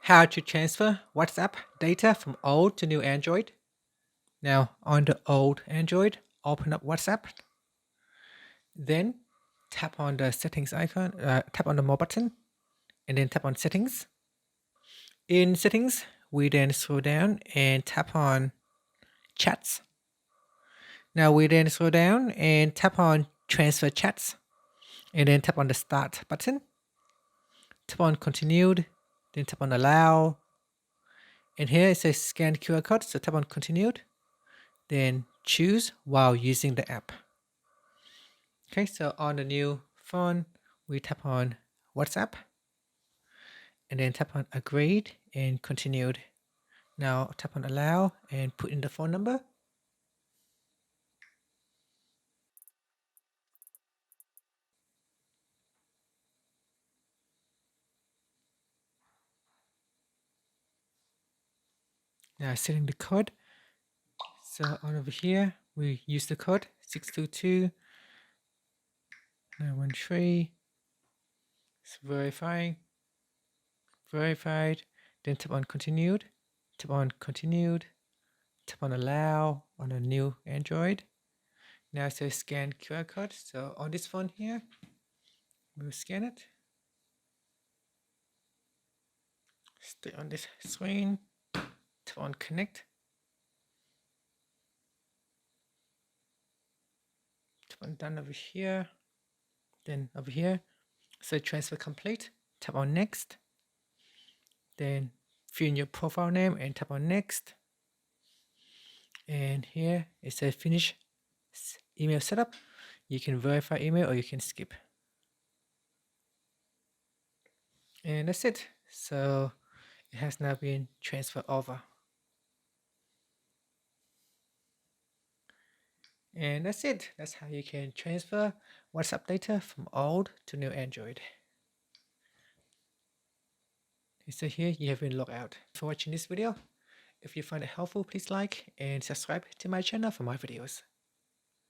how to transfer WhatsApp data from old to new Android. Now, on the old Android, open up WhatsApp, then tap on the settings icon, tap on the more button, and then tap on settings. In settings, we then scroll down and tap on chats. Now we then scroll down and tap on transfer chats, and then tap on the start button. Tap on continued, then tap on allow. And here it says scan QR code, so tap on continued, then choose while using the app. Okay, so on the new phone, we tap on WhatsApp, and then tap on agreed and continued. Now tap on allow and put in the phone number. Now setting the code. So on over here, we use the code 622 913. It's verifying. Verified. Then tap on continued. Tap on continued. Tap on allow on a new Android. Now it says scan QR code. So on this phone here, we'll scan it. Stay on this screen. Tap on connect. Tap on done over here. Then over here, say transfer complete. Tap on next. Then fill in your profile name and tap on next. And here it says finish email setup. You can verify email or you can skip. And that's it. So it has now been transferred over. And that's it. That's how you can transfer WhatsApp data from old to new Android. So here you have been logged out. For watching this video. If you find it helpful, please like and subscribe to my channel for more videos.